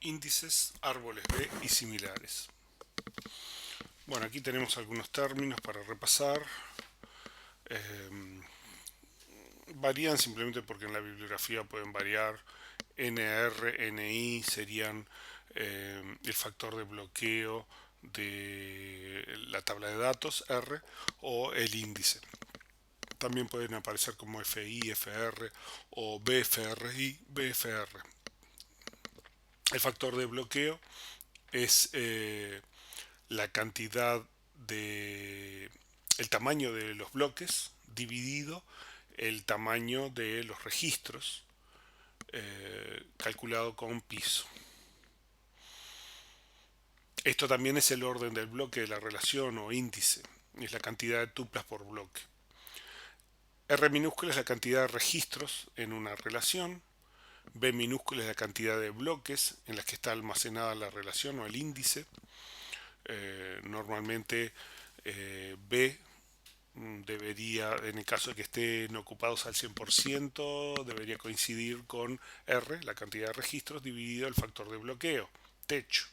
índices, árboles B y similares. Bueno, aquí tenemos algunos términos para repasar. Eh, Varían simplemente porque en la bibliografía pueden variar. NR, NI serían el factor de bloqueo de la tabla de datos R o el índice. También pueden aparecer como FI, FR o BFRI, BFR. El factor de bloqueo es la cantidad de el tamaño de los bloques dividido el tamaño de los registros calculado con piso. Esto también es el orden del bloque de la relación o índice, es la cantidad de tuplas por bloque. R minúscula es la cantidad de registros en una relación, B minúscula es la cantidad de bloques en las que está almacenada la relación o el índice. Normalmente B debería, en el caso de que estén ocupados al 100%, debería coincidir con R, la cantidad de registros, dividido el factor de bloqueo, techo.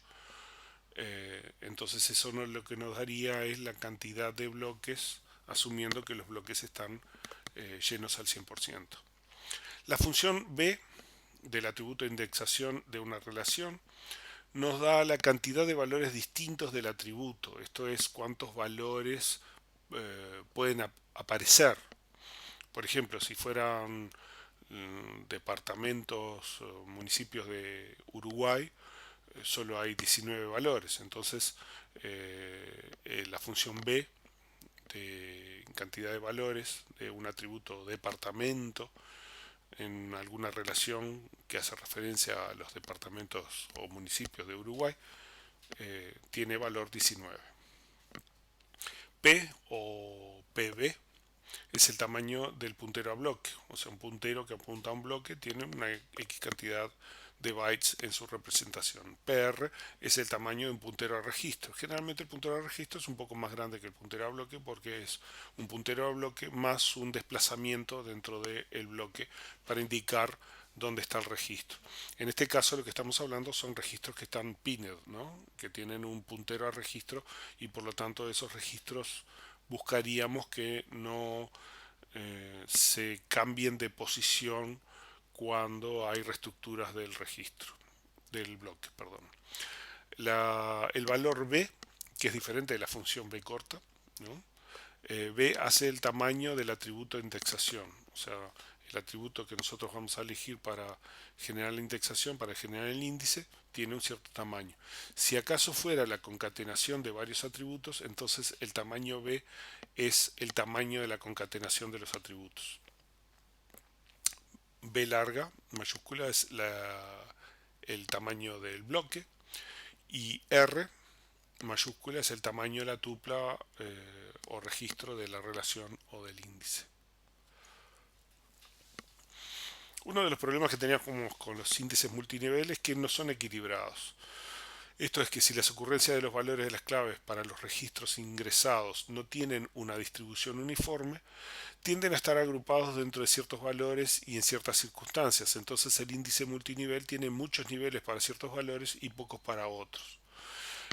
Entonces eso lo que nos daría es la cantidad de bloques, asumiendo que los bloques están llenos al 100%. La función B del atributo de indexación de una relación nos da la cantidad de valores distintos del atributo, esto es cuántos valores pueden aparecer. Por ejemplo, si fueran departamentos o municipios de Uruguay, solo hay 19 valores. Entonces, la función B de cantidad de valores de un atributo departamento en alguna relación que hace referencia a los departamentos o municipios de Uruguay tiene valor 19. P o PB es el tamaño del puntero a bloque, o sea, un puntero que apunta a un bloque tiene una X cantidad de bytes en su representación. PR es el tamaño de un puntero a registro. Generalmente el puntero a registro es un poco más grande que el puntero a bloque porque es un puntero a bloque más un desplazamiento dentro del bloque para indicar dónde está el registro. En este caso lo que estamos hablando son registros que están pinned, ¿no? Que tienen un puntero a registro y por lo tanto esos registros buscaríamos que no se cambien de posición cuando hay reestructuras del registro, del bloque, perdón. El valor B, que es diferente de la función B corta, ¿no? B hace el tamaño del atributo de indexación, o sea, el atributo que nosotros vamos a elegir para generar la indexación, para generar el índice, tiene un cierto tamaño. Si acaso fuera la concatenación de varios atributos, entonces el tamaño B es el tamaño de la concatenación de los atributos. B larga, mayúscula, es el tamaño del bloque y R mayúscula es el tamaño de la tupla o registro de la relación o del índice. Uno de los problemas que teníamos con los índices multinivel es que no son equilibrados. Esto es que si las ocurrencias de los valores de las claves para los registros ingresados no tienen una distribución uniforme, tienden a estar agrupados dentro de ciertos valores y en ciertas circunstancias. Entonces el índice multinivel tiene muchos niveles para ciertos valores y pocos para otros.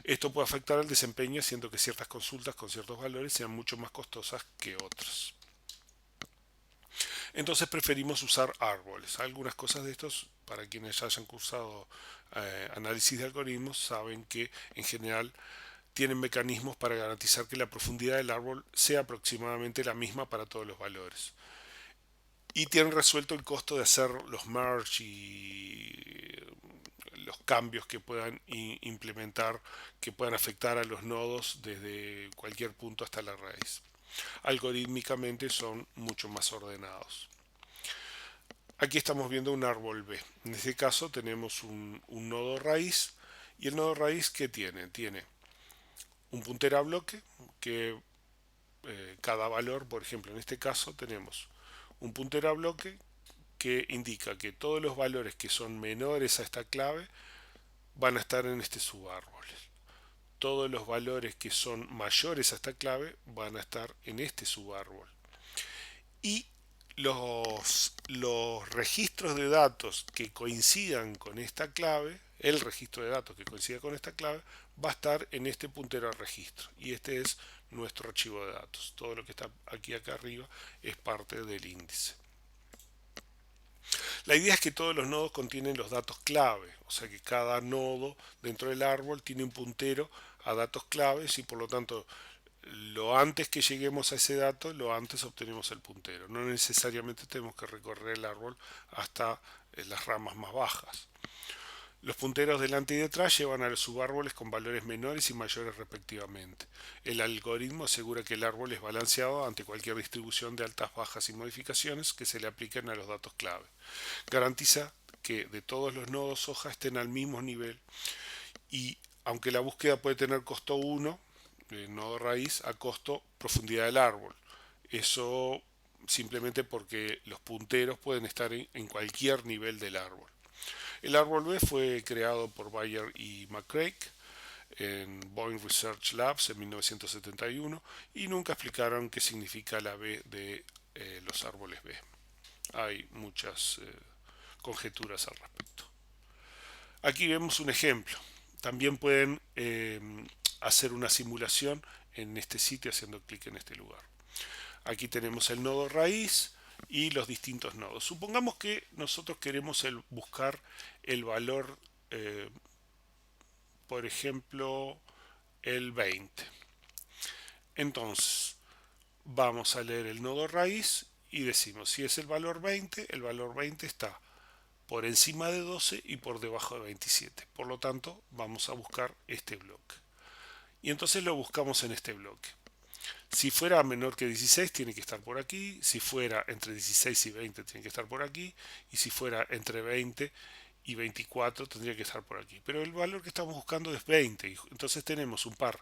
Esto puede afectar al desempeño, haciendo que ciertas consultas con ciertos valores sean mucho más costosas que otras. Entonces preferimos usar árboles. Algunas cosas de estos, para quienes ya hayan cursado análisis de algoritmos, saben que en general tienen mecanismos para garantizar que la profundidad del árbol sea aproximadamente la misma para todos los valores. Y tienen resuelto el costo de hacer los merge y los cambios que puedan implementar, que puedan afectar a los nodos desde cualquier punto hasta la raíz. Algorítmicamente son mucho más ordenados. Aquí estamos viendo un árbol B. En este caso tenemos un nodo raíz. ¿Y el nodo raíz qué tiene? Tiene un puntero a bloque que cada valor, por ejemplo, en este caso tenemos un puntero a bloque que indica que todos los valores que son menores a esta clave van a estar en este subárbol. Todos los valores que son mayores a esta clave van a estar en este subárbol. Y los registros de datos que coincidan con esta clave, el registro de datos que coincida con esta clave va a estar en este puntero al registro, y este es nuestro archivo de datos. Todo lo que está aquí acá arriba es parte del índice. La idea es que todos los nodos contienen los datos clave, o sea que cada nodo dentro del árbol tiene un puntero a datos claves, y por lo tanto lo antes que lleguemos a ese dato, lo antes obtenemos el puntero. No necesariamente tenemos que recorrer el árbol hasta las ramas más bajas. Los punteros delante y detrás llevan a los subárboles con valores menores y mayores respectivamente. El algoritmo asegura que el árbol es balanceado ante cualquier distribución de altas, bajas y modificaciones que se le apliquen a los datos clave. Garantiza que de todos los nodos hoja estén al mismo nivel, y aunque la búsqueda puede tener costo 1, nodo raíz, a costo profundidad del árbol. Eso simplemente porque los punteros pueden estar en cualquier nivel del árbol. El árbol B fue creado por Bayer y McCrae en Boeing Research Labs en 1971, y nunca explicaron qué significa la B de los árboles B. Hay muchas conjeturas al respecto. Aquí vemos un ejemplo. También pueden hacer una simulación en este sitio haciendo clic en este lugar. Aquí tenemos el nodo raíz y los distintos nodos. Supongamos que nosotros queremos buscar el valor, por ejemplo, el 20. Entonces, vamos a leer el nodo raíz y decimos, si es el valor 20 está por encima de 12 y por debajo de 27. Por lo tanto, vamos a buscar este bloque. Y entonces lo buscamos en este bloque. Si fuera menor que 16 tiene que estar por aquí, si fuera entre 16 y 20 tiene que estar por aquí, y si fuera entre 20 y 24 tendría que estar por aquí. Pero el valor que estamos buscando es 20, entonces tenemos un par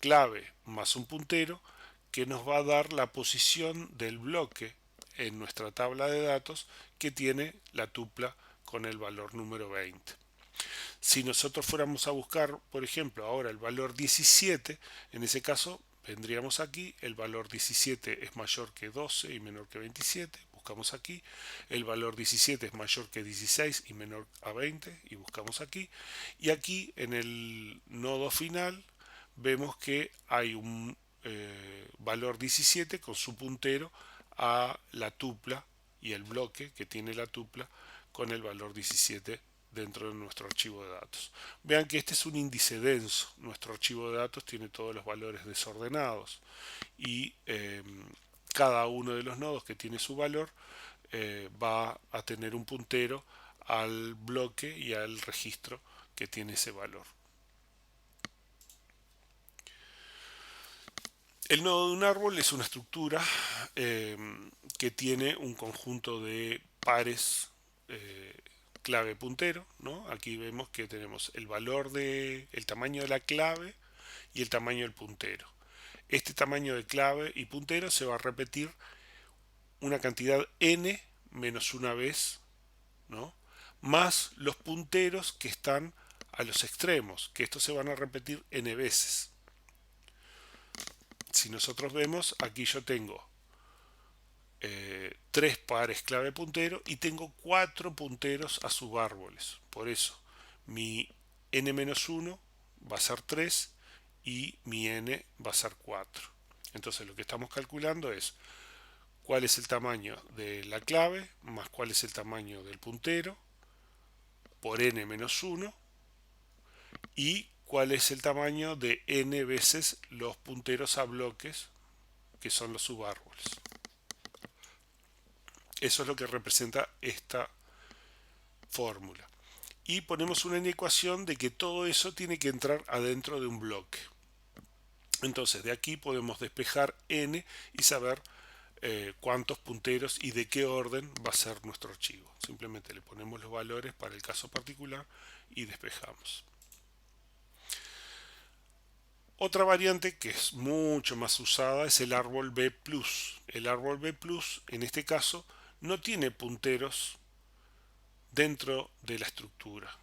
clave más un puntero que nos va a dar la posición del bloque en nuestra tabla de datos que tiene la tupla con el valor número 20. Si nosotros fuéramos a buscar, por ejemplo, ahora el valor 17, en ese caso vendríamos aquí, el valor 17 es mayor que 12 y menor que 27, buscamos aquí, el valor 17 es mayor que 16 y menor a 20 y buscamos aquí, y aquí en el nodo final vemos que hay un valor 17 con su puntero a la tupla y el bloque que tiene la tupla con el valor 17 dentro de nuestro archivo de datos. Vean que este es un índice denso. Nuestro archivo de datos tiene todos los valores desordenados, y cada uno de los nodos que tiene su valor va a tener un puntero al bloque y al registro que tiene ese valor. El nodo de un árbol es una estructura que tiene un conjunto de pares clave puntero, ¿no? Aquí vemos que tenemos el valor el tamaño de la clave y el tamaño del puntero. Este tamaño de clave y puntero se va a repetir una cantidad n menos una vez, ¿no? Más los punteros que están a los extremos, que estos se van a repetir n veces. Si nosotros vemos, aquí yo tengo 3 pares clave puntero y tengo 4 punteros a subárboles. Por eso mi n-1 va a ser 3 y mi n va a ser 4. Entonces lo que estamos calculando es cuál es el tamaño de la clave más cuál es el tamaño del puntero por n-1 y cuál es el tamaño de n veces los punteros a bloques que son los subárboles. Eso es lo que representa esta fórmula. Y ponemos una ecuación de que todo eso tiene que entrar adentro de un bloque. Entonces de aquí podemos despejar n y saber cuántos punteros y de qué orden va a ser nuestro archivo. Simplemente le ponemos los valores para el caso particular y despejamos. Otra variante que es mucho más usada es el árbol B+. El árbol B+, en este caso, no tiene punteros dentro de la estructura.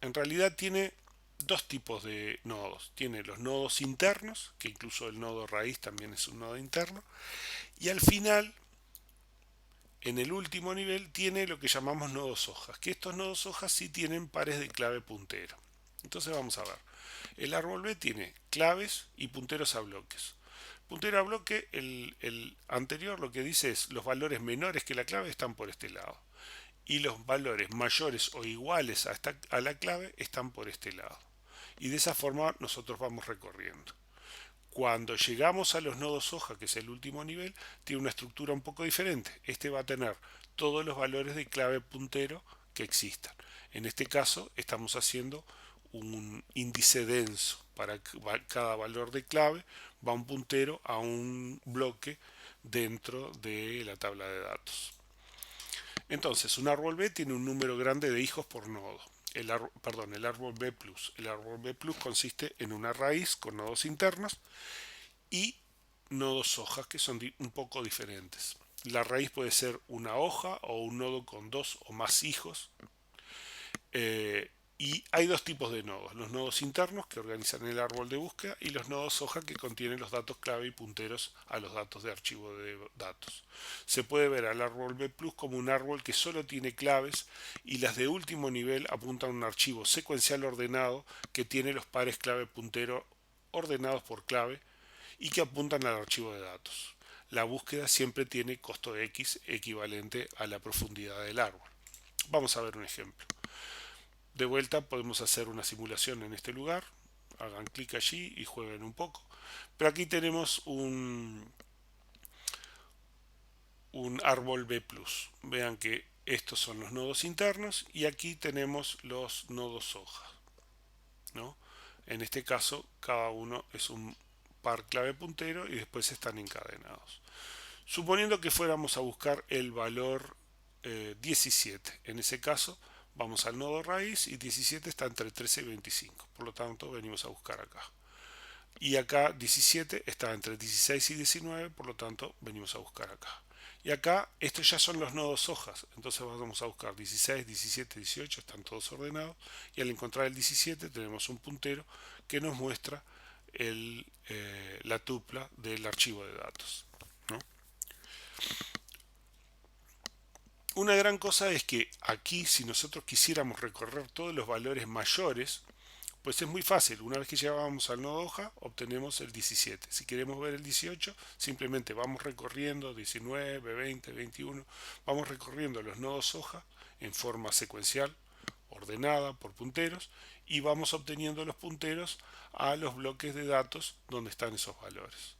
En realidad tiene dos tipos de nodos. Tiene los nodos internos, que incluso el nodo raíz también es un nodo interno, y al final en el último nivel tiene lo que llamamos nodos hojas, que estos nodos hojas sí tienen pares de clave puntero. Entonces vamos a ver. El árbol B tiene claves y punteros a bloques. Puntero a bloque, el anterior lo que dice es los valores menores que la clave están por este lado. Y los valores mayores o iguales a la clave están por este lado. Y de esa forma nosotros vamos recorriendo. Cuando llegamos a los nodos hoja, que es el último nivel, tiene una estructura un poco diferente. Este va a tener todos los valores de clave puntero que existan. En este caso estamos haciendo un índice denso. Para cada valor de clave va un puntero a un bloque dentro de la tabla de datos. Entonces, un árbol B tiene un número grande de hijos por nodo. El árbol B+. El árbol B+ consiste en una raíz con nodos internos y nodos hojas que son un poco diferentes. La raíz puede ser una hoja o un nodo con dos o más hijos. Y hay dos tipos de nodos, los nodos internos que organizan el árbol de búsqueda y los nodos hoja que contienen los datos clave y punteros a los datos de archivo de datos. Se puede ver al árbol B+ como un árbol que solo tiene claves y las de último nivel apuntan a un archivo secuencial ordenado que tiene los pares clave puntero ordenados por clave y que apuntan al archivo de datos. La búsqueda siempre tiene costo X equivalente a la profundidad del árbol. Vamos a ver un ejemplo. De vuelta podemos hacer una simulación en este lugar. Hagan clic allí y jueguen un poco. Pero aquí tenemos un árbol B+. Vean que estos son los nodos internos y aquí tenemos los nodos hoja, ¿no? En este caso cada uno es un par clave puntero y después están encadenados. Suponiendo que fuéramos a buscar el valor 17, en ese caso vamos al nodo raíz y 17 está entre 13 y 25, por lo tanto venimos a buscar acá. Y acá 17 está entre 16 y 19, por lo tanto venimos a buscar acá. Y acá estos ya son los nodos hojas, entonces vamos a buscar 16, 17, 18, están todos ordenados. Y al encontrar el 17 tenemos un puntero que nos muestra la tupla del archivo de datos, ¿no? Una gran cosa es que aquí, si nosotros quisiéramos recorrer todos los valores mayores, pues es muy fácil. Una vez que llegábamos al nodo hoja, obtenemos el 17. Si queremos ver el 18, simplemente vamos recorriendo 19, 20, 21. Vamos recorriendo los nodos hoja en forma secuencial, ordenada por punteros, y vamos obteniendo los punteros a los bloques de datos donde están esos valores.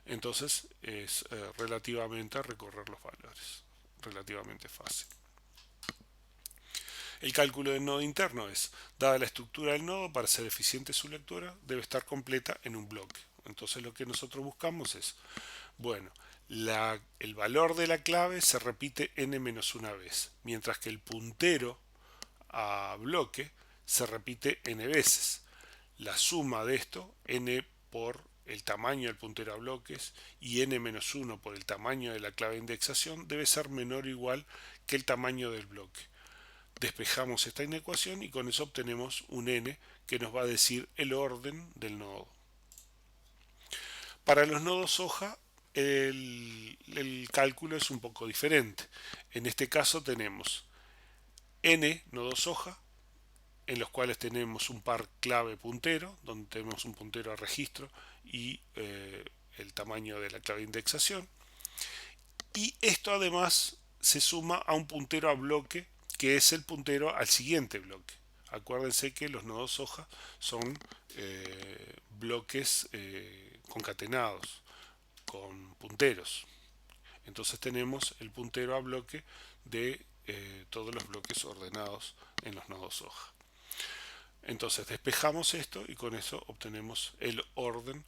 Entonces es relativamente recorrer los valores. Relativamente fácil. El cálculo del nodo interno es, dada la estructura del nodo, para ser eficiente su lectura, debe estar completa en un bloque. Entonces lo que nosotros buscamos es, bueno, el valor de la clave se repite n-1 vez, mientras que el puntero a bloque se repite n veces. La suma de esto, n por el tamaño del puntero a bloques y n-1 por el tamaño de la clave de indexación, debe ser menor o igual que el tamaño del bloque. Despejamos esta inecuación y con eso obtenemos un n que nos va a decir el orden del nodo. Para los nodos hoja el cálculo es un poco diferente. En este caso tenemos n nodos hoja, en los cuales tenemos un par clave puntero, donde tenemos un puntero a registro y el tamaño de la clave de indexación. Y esto además se suma a un puntero a bloque, que es el puntero al siguiente bloque. Acuérdense que los nodos hoja son bloques concatenados con punteros. Entonces tenemos el puntero a bloque de todos los bloques ordenados en los nodos hoja. Entonces despejamos esto y con eso obtenemos el orden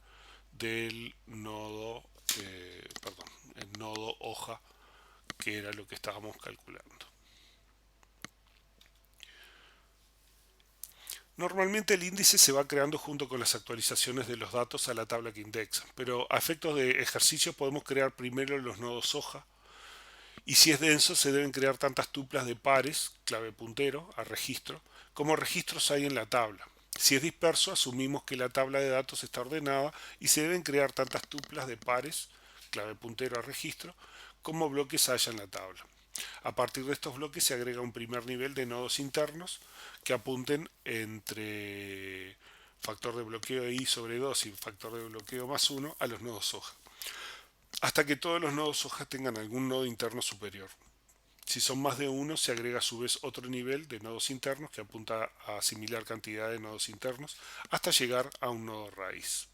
del nodo, el nodo hoja, que era lo que estábamos calculando. Normalmente el índice se va creando junto con las actualizaciones de los datos a la tabla que indexa, pero a efectos de ejercicio podemos crear primero los nodos hoja, y si es denso se deben crear tantas tuplas de pares, clave puntero, a registro, como registros hay en la tabla. Si es disperso, asumimos que la tabla de datos está ordenada y se deben crear tantas tuplas de pares, clave puntero a registro, como bloques haya en la tabla. A partir de estos bloques se agrega un primer nivel de nodos internos que apunten entre factor de bloqueo i sobre 2 y factor de bloqueo más 1 a los nodos hoja, hasta que todos los nodos hoja tengan algún nodo interno superior. Si son más de uno, se agrega a su vez otro nivel de nodos internos que apunta a similar cantidad de nodos internos hasta llegar a un nodo raíz.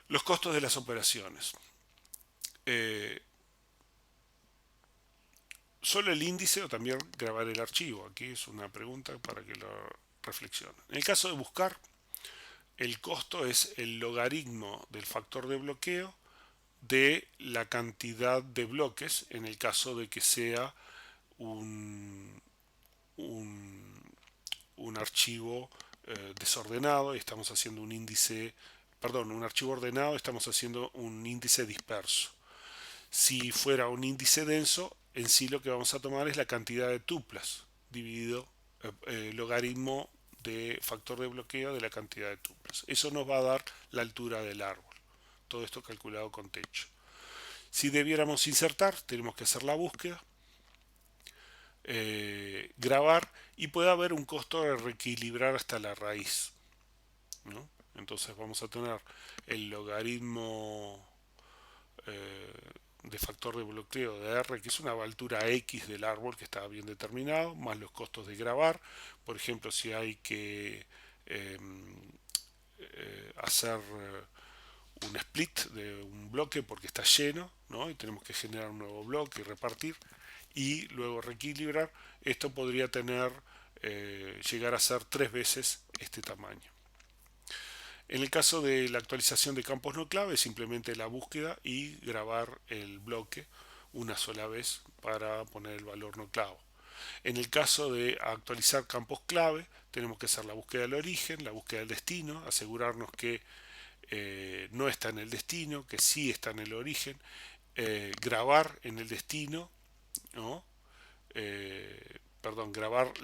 Los costos de las operaciones. ¿Solo el índice o también grabar el archivo? Aquí es una pregunta para que lo reflexionen. En el caso de buscar, el costo es el logaritmo del factor de bloqueo de la cantidad de bloques en el caso de que sea un, un, un archivo desordenado y estamos haciendo un índice, perdón, un archivo ordenado, estamos haciendo un índice disperso. Si fuera un índice denso, en sí lo que vamos a tomar es la cantidad de tuplas dividido logaritmo de factor de bloqueo de la cantidad de tuplas. Eso nos va a dar la altura del árbol. Todo esto calculado con techo. Si debiéramos insertar, tenemos que hacer la búsqueda, grabar y puede haber un costo de reequilibrar hasta la raíz, ¿no? Entonces vamos a tener el logaritmo de factor de bloqueo de R, que es una altura X del árbol que está bien determinado, más los costos de grabar. Por ejemplo, si hay que hacer un split de un bloque porque está lleno, ¿no? Y tenemos que generar un nuevo bloque y repartir y luego reequilibrar, esto podría tener llegar a ser 3 veces este tamaño. En el caso de la actualización de campos no clave, simplemente la búsqueda y grabar el bloque una sola vez para poner el valor no clavo. En el caso de actualizar campos clave, tenemos que hacer la búsqueda del origen, la búsqueda del destino, asegurarnos que no está en el destino, que sí está en el origen, grabar en el destino, ¿no? Grabar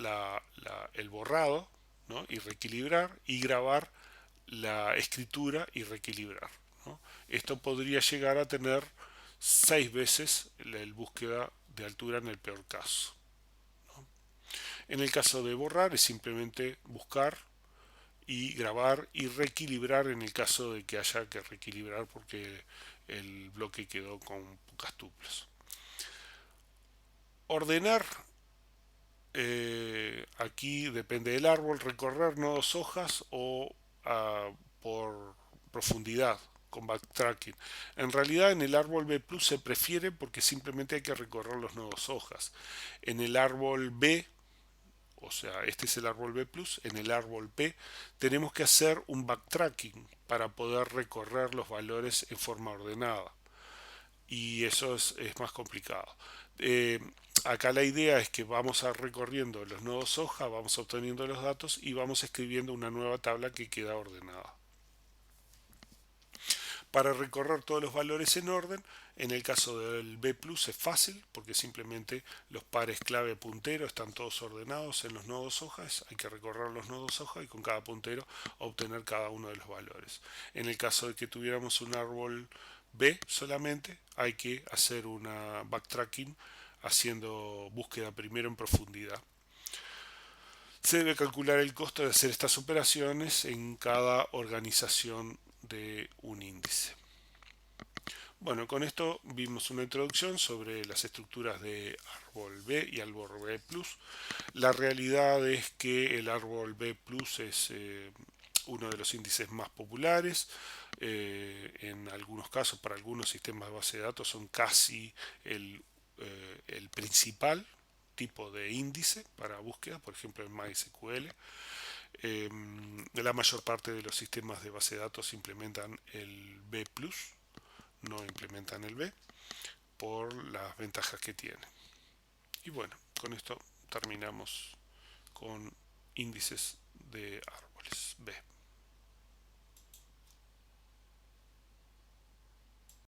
el borrado, ¿no? Y reequilibrar y grabar la escritura y reequilibrar, ¿no? Esto podría llegar a tener 6 veces el búsqueda de altura en el peor caso, ¿no? En el caso de borrar es simplemente buscar y grabar y reequilibrar en el caso de que haya que reequilibrar porque el bloque quedó con pocas tuplas. Ordenar, aquí depende del árbol, recorrer nodos hojas o por profundidad con backtracking. En realidad en el árbol B plus se prefiere porque simplemente hay que recorrer los nodos hojas. En el árbol B, o sea, este es el árbol B plus, en el árbol P tenemos que hacer un backtracking para poder recorrer los valores en forma ordenada. Y eso es más complicado. Acá la idea es que vamos a recorriendo los nodos hoja, vamos obteniendo los datos y vamos escribiendo una nueva tabla que queda ordenada. Para recorrer todos los valores en orden, en el caso del B plus es fácil porque simplemente los pares clave puntero están todos ordenados en los nodos hojas, hay que recorrer los nodos hoja y con cada puntero obtener cada uno de los valores. En el caso de que tuviéramos un árbol B solamente, hay que hacer una backtracking haciendo búsqueda primero en profundidad. Se debe calcular el costo de hacer estas operaciones en cada organización de un índice. Bueno, con esto vimos una introducción sobre las estructuras de árbol B y árbol B+. La realidad es que el árbol B+ es uno de los índices más populares. En algunos casos, para algunos sistemas de base de datos, son casi el principal tipo de índice para búsqueda, por ejemplo en MySQL. La mayor parte de los sistemas de base de datos implementan el B+, no implementan el B por las ventajas que tiene. Y bueno, con esto terminamos con índices de árboles B.